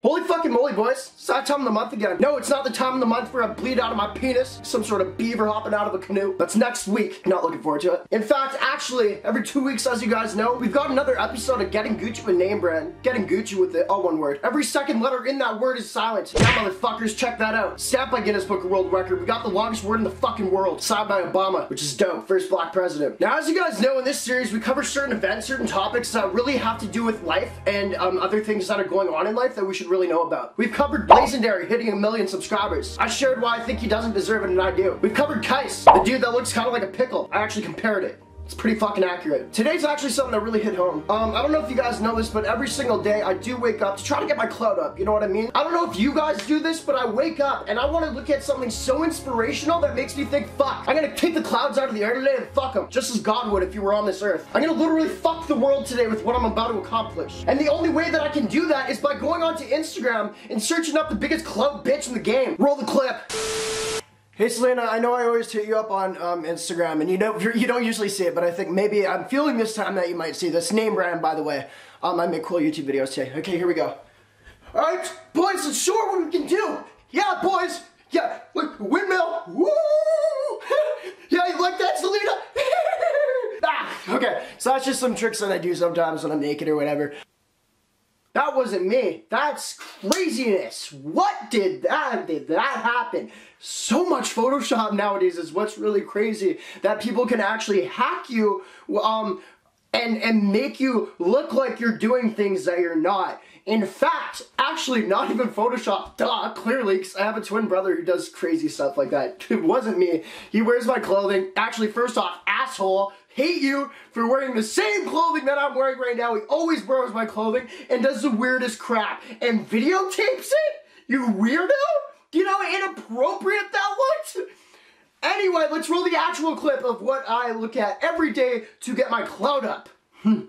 Holy fucking moly, boys. It's that time of the month again. No, it's not the time of the month where I bleed out of my penis. Some sort of beaver hopping out of a canoe. That's next week. Not looking forward to it. In fact, actually, every 2 weeks, as you guys know, we've got another episode of Getting Gucci with Name Brand. Getting Gucci with it, all one word. Every second letter in that word is silent. Yeah, motherfuckers, check that out. Stamped by Guinness Book of World Record. We got the longest word in the fucking world. Signed by Obama, which is dope. First black president. Now, as you guys know, in this series, we cover certain events, certain topics that really have to do with life and other things that are going on in life that we should really know about. We've covered Blazendary hitting 1 million subscribers. I shared why I think he doesn't deserve it, and I do. We've covered Kais, the dude that looks kind of like a pickle. I actually compared it. It's pretty fucking accurate. Today's actually something that really hit home. I don't know if you guys know this, but every single day I do wake up to try to get my clout up, you know what I mean? I don't know if you guys do this, but I wake up and I want to look at something so inspirational that makes me think, fuck, I'm gonna kick the clouds out of the air today and fuck them, just as God would if you were on this earth. I'm gonna literally fuck the world today with what I'm about to accomplish. And the only way that I can do that is by going onto Instagram and searching up the biggest clout bitch in the game. Roll the clip. Hey Selena, I know I always hit you up on Instagram, and you don't usually see it, but I think maybe I'm feeling this time that you might see this. Name Brand, by the way. I make cool YouTube videos too. Okay, here we go. Alright, boys, let's show what we can do. Yeah, boys. Yeah, look, windmill. Woo! Yeah, you like that, Selena? Okay, so that's just some tricks that I do sometimes when I'm naked or whatever. That wasn't me. That's craziness. What did that happen? So much Photoshop nowadays is what's really crazy. That people can actually hack you and make you look like you're doing things that you're not. In fact, actually not even Photoshop, duh, clearly, because I have a twin brother who does crazy stuff like that. It wasn't me. He wears my clothing. Actually, first off, asshole, hate you for wearing the same clothing that I'm wearing right now. He always borrows my clothing and does the weirdest crap and videotapes it? You weirdo? Do you know how inappropriate that was? Anyway, let's roll the actual clip of what I look at every day to get my clout up. Ooh,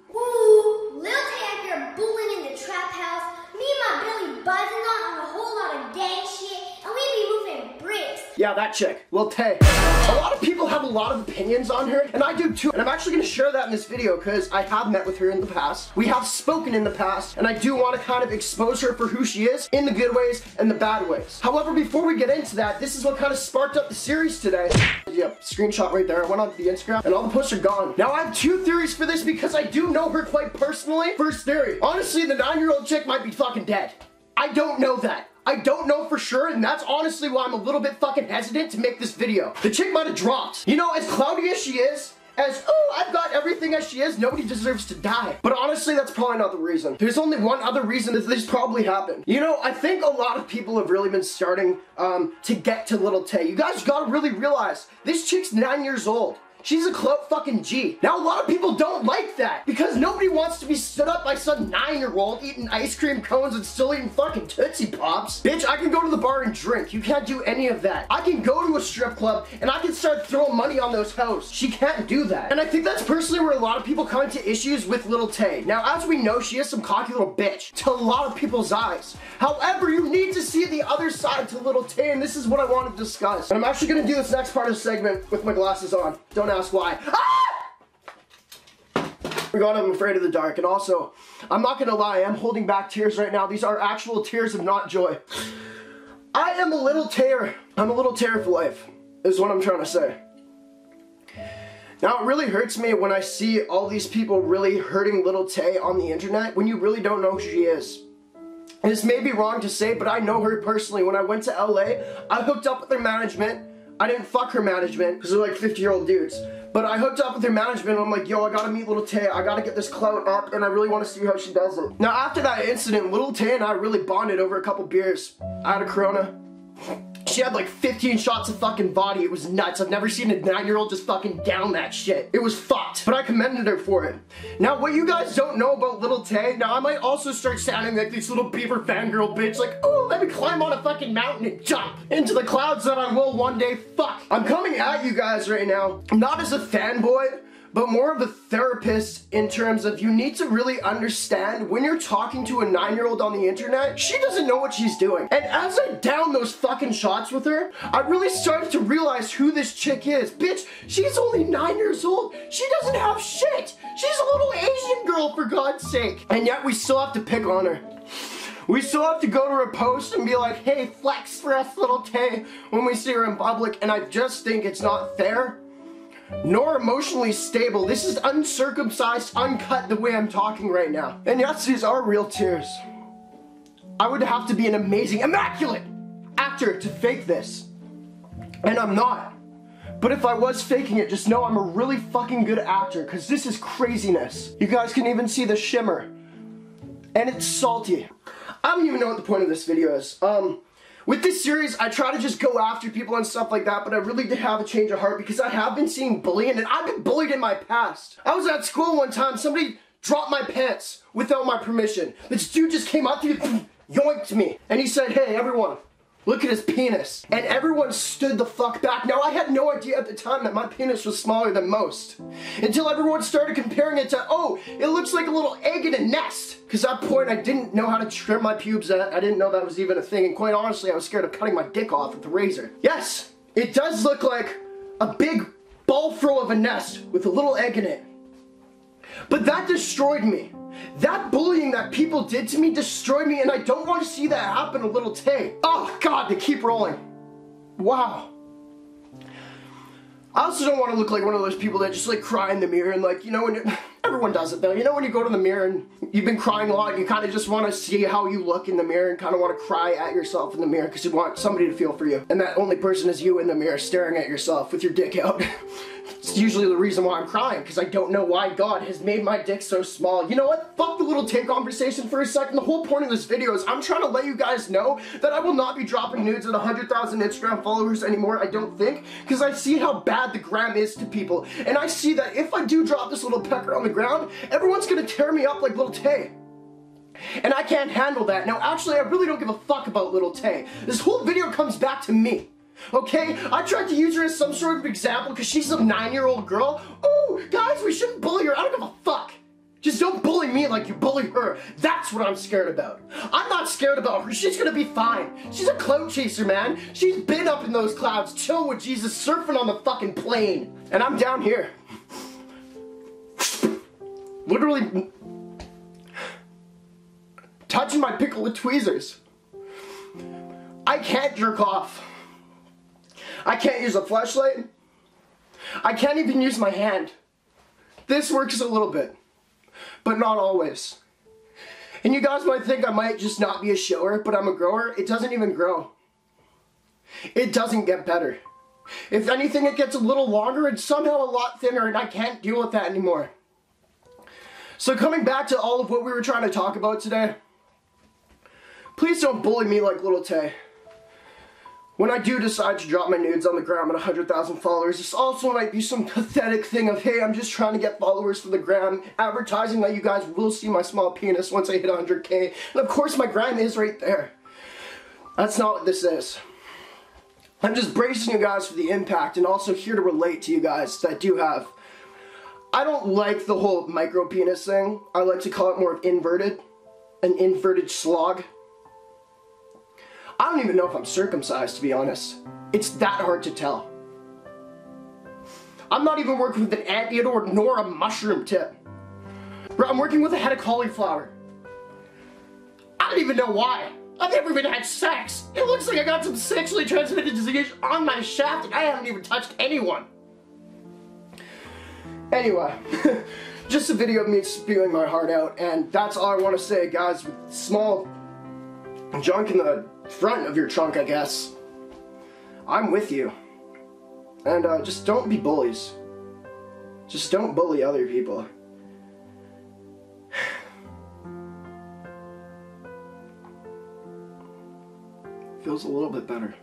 Lil Tay out here bullying in the trap house. Me and my Billy buzzing on a whole lot of gang shit, and we be moving bricks. Yeah, that chick, Lil Tay. A lot of people have a lot of opinions on her, and I do too. And I'm actually going to share that in this video because I have met with her in the past. We have spoken in the past, and I do want to kind of expose her for who she is in the good ways and the bad ways. However, before we get into that, this is what kind of sparked up the series today. Yep, screenshot right there. I went onto the Instagram, and all the posts are gone. Now, I have two theories for this because I do know her quite personally. First theory, honestly, the 9-year-old chick might be fucking dead. I don't know that. I don't know for sure, and that's honestly why I'm a little bit fucking hesitant to make this video. The chick might have dropped. You know, as cloudy as she is, as, oh, I've got everything as she is, nobody deserves to die. But honestly, that's probably not the reason. There's only one other reason that this probably happened. You know, I think a lot of people have really been starting to get to Lil Tay. You guys gotta really realize, this chick's 9 years old. She's a clout fucking G. Now, a lot of people don't like that because nobody wants to be stood up by some 9-year-old eating ice cream cones and still eating fucking Tootsie Pops. Bitch, I can go to the bar and drink. You can't do any of that. I can go to a strip club and I can start throwing money on those hoes. She can't do that. And I think that's personally where a lot of people come into issues with Lil Tay. Now, as we know, she is some cocky little bitch to a lot of people's eyes. However, you need to see the other side to Lil Tay, and this is what I want to discuss. And I'm actually going to do this next part of the segment with my glasses on. Don't ask why. Ah! Oh God, I'm afraid of the dark. And also, I'm not gonna lie, I'm holding back tears right now. These are actual tears of not joy. I am a little tear. I'm a little tear for life, is what I'm trying to say. Now, it really hurts me when I see all these people really hurting Lil Tay on the internet when you really don't know who she is. And this may be wrong to say, but I know her personally. When I went to LA, I hooked up with their management. I didn't fuck her management because they're like 50-year-old dudes. But I hooked up with her management and I'm like, yo, I gotta meet Lil Tay. I gotta get this clout up and I really want to see how she does it. Now, after that incident, Lil Tay and I really bonded over a couple beers. I had a Corona. She had like 15 shots of fucking vodka. It was nuts. I've never seen a 9-year-old just fucking down that shit. It was fucked. But I commended her for it. Now, what you guys don't know about Lil Tay, now I might also start sounding like this little beaver fangirl bitch, like, oh, let me climb on a fucking mountain and jump into the clouds that I will one day. Fuck. I'm coming at you guys right now, not as a fanboy, but more of a therapist in terms of you need to really understand when you're talking to a 9-year-old on the internet, she doesn't know what she's doing. And as I downed those fucking shots with her, I really started to realize who this chick is. Bitch, she's only 9 years old. She doesn't have shit. She's a little Asian girl, for God's sake. And yet we still have to pick on her. We still have to go to her post and be like, hey, flex for us, Lil Tay, when we see her in public, and I just think it's not fair, nor emotionally stable. This is uncircumcised, uncut the way I'm talking right now. And yes, these are real tears. I would have to be an amazing, immaculate actor to fake this. And I'm not. But if I was faking it, just know I'm a really fucking good actor, because this is craziness. You guys can even see the shimmer. And it's salty. I don't even know what the point of this video is. With this series, I try to just go after people and stuff like that, but I really did have a change of heart because I have been seeing bullying, and I've been bullied in my past. I was at school one time, somebody dropped my pants without my permission. This dude just came up to me, yoinked me, and he said, hey, everyone, look at his penis. And everyone stood the fuck back. Now, I had no idea at the time that my penis was smaller than most. Until everyone started comparing it to, oh, it looks like a little egg in a nest. Because at that point, I didn't know how to trim my pubes. I didn't know that was even a thing. And quite honestly, I was scared of cutting my dick off with a razor. Yes, it does look like a big ball throw of a nest with a little egg in it. But that destroyed me. That bullying that people did to me destroyed me, and I don't want to see that happen to Lil Tay. Oh God, they keep rolling. Wow. I also don't want to look like one of those people that just like cry in the mirror and like, you know, when everyone does it though. You know when you go to the mirror and you've been crying a lot and you kind of just want to see how you look in the mirror and kind of want to cry at yourself in the mirror because you want somebody to feel for you. And that only person is you in the mirror staring at yourself with your dick out. It's usually the reason why I'm crying, because I don't know why God has made my dick so small. You know what? Fuck the Lil Tay conversation for a second. The whole point of this video is I'm trying to let you guys know that I will not be dropping nudes at 100,000 Instagram followers anymore, I don't think, because I see how bad the gram is to people. And I see that if I do drop this little pecker on the ground, everyone's gonna tear me up like Lil Tay. And I can't handle that. Now, actually, I really don't give a fuck about Lil Tay. This whole video comes back to me. Okay, I tried to use her as some sort of example because she's a 9-year-old girl. Oh, guys, we shouldn't bully her. I don't give a fuck. Just don't bully me like you bully her. That's what I'm scared about. I'm not scared about her. She's gonna be fine. She's a clout chaser, man. She's been up in those clouds, chilling with Jesus, surfing on the fucking plane. And I'm down here. Literally touching my pickle with tweezers. I can't jerk off. I can't use a fleshlight. I can't even use my hand. This works a little bit, but not always. And you guys might think I might just not be a shower, but I'm a grower. It doesn't even grow. It doesn't get better. If anything, it gets a little longer and somehow a lot thinner, and I can't deal with that anymore. So coming back to all of what we were trying to talk about today, please don't bully me like Lil Tay. When I do decide to drop my nudes on the gram at 100,000 followers, this also might be some pathetic thing of, hey, I'm just trying to get followers for the gram, advertising that you guys will see my small penis once I hit 100K. And of course my gram is right there. That's not what this is. I'm just bracing you guys for the impact and also here to relate to you guys that do have. I don't like the whole micro penis thing. I like to call it more of inverted. An inverted slog. I don't even know if I'm circumcised, to be honest. It's that hard to tell. I'm not even working with an anthill nor a mushroom tip. I'm working with a head of cauliflower. I don't even know why. I've never even had sex. It looks like I got some sexually transmitted disease on my shaft and I haven't even touched anyone. Anyway, just a video of me spewing my heart out, and that's all I want to say, guys, with small junk in the front of your trunk, I guess. I'm with you. And just don't be bullies. Just don't bully other people. Feels a little bit better.